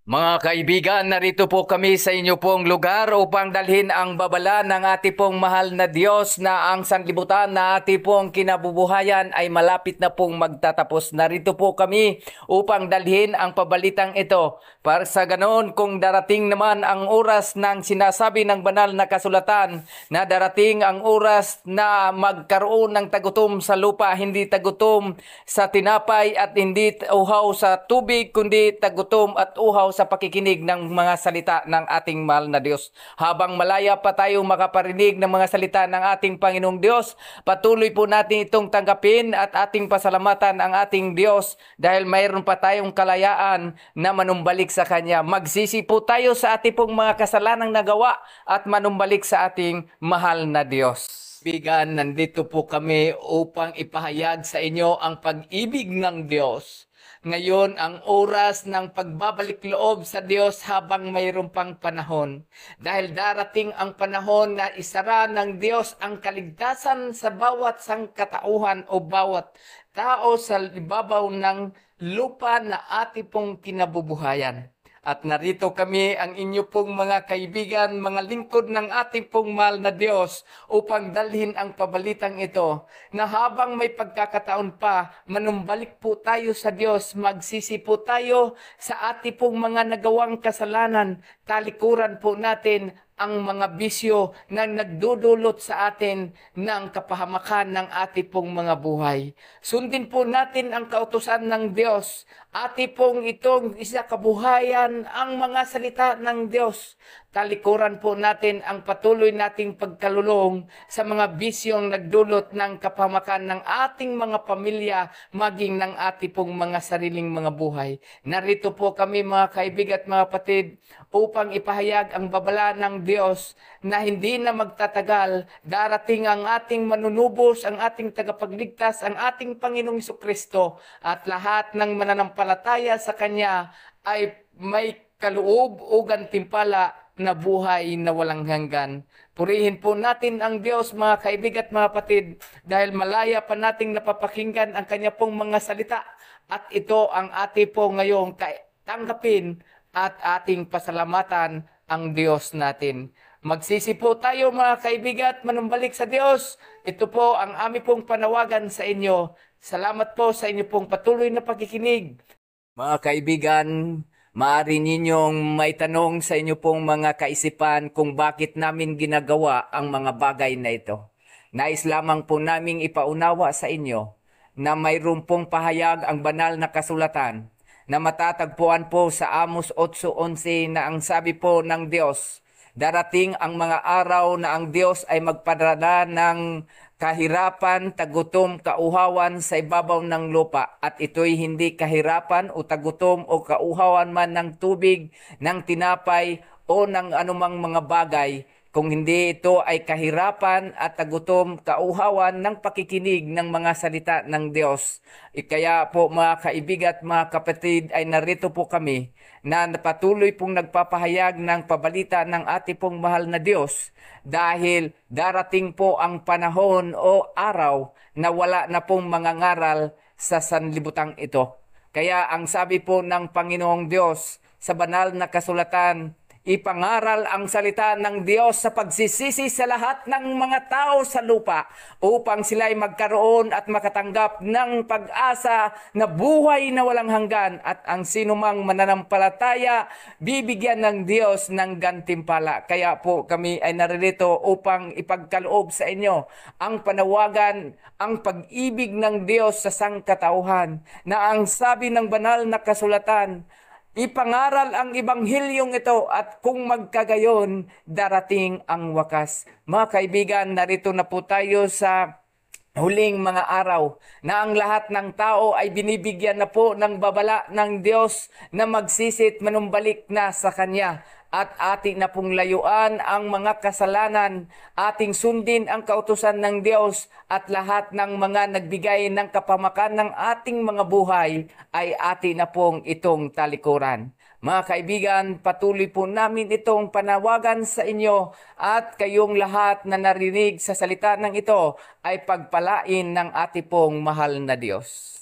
Mga kaibigan, narito po kami sa inyo pong lugar upang dalhin ang babala ng ating pong mahal na Diyos na ang sanlibutan na ating pong kinabubuhayan ay malapit na pong magtatapos. Narito po kami upang dalhin ang pabalitang ito. Para sa ganoon, kung darating naman ang oras ng sinasabi ng banal na kasulatan na darating ang oras na magkaroon ng tagutom sa lupa, hindi tagutom sa tinapay at hindi uhaw sa tubig, kundi tagutom at uhaw sa pakikinig ng mga salita ng ating mahal na Diyos. Habang malaya pa tayong makaparinig ng mga salita ng ating Panginoong Diyos, patuloy po natin itong tanggapin at ating pasalamatan ang ating Diyos dahil mayroon pa tayong kalayaan na manumbalik sa Kanya. Magsisi po tayo sa ating pong mga kasalanang nagawa at manumbalik sa ating mahal na Diyos. Bigan, nandito po kami upang ipahayag sa inyo ang pag-ibig ng Diyos. Ngayon ang oras ng pagbabalik loob sa Diyos habang mayroon pang panahon. Dahil darating ang panahon na isara ng Diyos ang kaligtasan sa bawat sangkatauhan o bawat tao sa ibabaw ng lupa na ating pong kinabubuhayan. At narito kami ang inyo pong mga kaibigan, mga lingkod ng ating pong mahal na Diyos upang dalhin ang pabalitang ito na habang may pagkakataon pa, manumbalik po tayo sa Diyos, magsisi po tayo sa ating pong mga nagawang kasalanan, talikuran po natin ang mga bisyo na nagdudulot sa atin ng kapahamakan ng ating pong mga buhay. Sundin po natin ang kautusan ng Diyos. Ating pong itong isa kabuhayan ang mga salita ng Diyos. Talikuran po natin ang patuloy nating pagkalulong sa mga bisyong nagdulot ng kapahamakan ng ating mga pamilya, maging ng ating pong mga sariling mga buhay. Narito po kami mga kaibigan at mga kapatid upang ipahayag ang babala ng Diyos na hindi na magtatagal. Darating ang ating manunubos, ang ating tagapagligtas, ang ating Panginoong Jesucristo at lahat ng mananampalataya sa Kanya ay may kaloob o gantimpala na buhay na walang hanggan. Purihin po natin ang Diyos mga kaibigan at mga kapatid dahil malaya pa nating napapakinggan ang Kanya pong mga salita at ito ang ating po ngayong tanggapin at ating pasalamatan ang Diyos natin. Magsisi po tayo mga kaibigan at manumbalik sa Diyos. Ito po ang aming pong panawagan sa inyo. Salamat po sa inyo pong patuloy na pagkikinig. Mga kaibigan, maaari ninyong may tanong sa inyo pong mga kaisipan kung bakit namin ginagawa ang mga bagay na ito. Nais lamang po naming ipaunawa sa inyo na mayroon pong pahayag ang banal na kasulatan na matatagpuan po sa Amos 8:11 na ang sabi po ng Diyos, darating ang mga araw na ang Diyos ay magpadala ng kahirapan, tagutom, kauhawan sa ibabaw ng lupa at ito'y hindi kahirapan o tagutom o kauhawan man ng tubig, ng tinapay o ng anumang mga bagay, kung hindi ito ay kahirapan at tagutom, kauhawan ng pakikinig ng mga salita ng Diyos. Kaya po mga kaibigan at mga kapatid ay narito po kami na patuloy pong nagpapahayag ng pabalita ng ating pong mahal na Diyos dahil darating po ang panahon o araw na wala na pong mangangaral sa sanlibutang ito. Kaya ang sabi po ng Panginoong Diyos sa banal na kasulatan, ipangaral ang salita ng Diyos sa pagsisisi sa lahat ng mga tao sa lupa upang sila'y magkaroon at makatanggap ng pag-asa na buhay na walang hanggan at ang sinumang mananampalataya bibigyan ng Diyos ng gantimpala. Kaya po kami ay naririto upang ipagkaloob sa inyo ang panawagan, ang pag-ibig ng Diyos sa sangkatauhan na ang sabi ng banal na kasulatan, ipangaral ang ebanghilyong ito at kung magkagayon, darating ang wakas. Mga kaibigan, narito na po tayo sa huling mga araw na ang lahat ng tao ay binibigyan na po ng babala ng Diyos na magsisit manumbalik na sa Kanya. At ating na pong layuan ang mga kasalanan, ating sundin ang kautusan ng Diyos at lahat ng mga nagbigay ng kapamakan ng ating mga buhay ay ating na pong itong talikuran. Mga kaibigan, patuloy po namin itong panawagan sa inyo at kayong lahat na narinig sa salita ng ito ay pagpalain ng ating pong mahal na Diyos.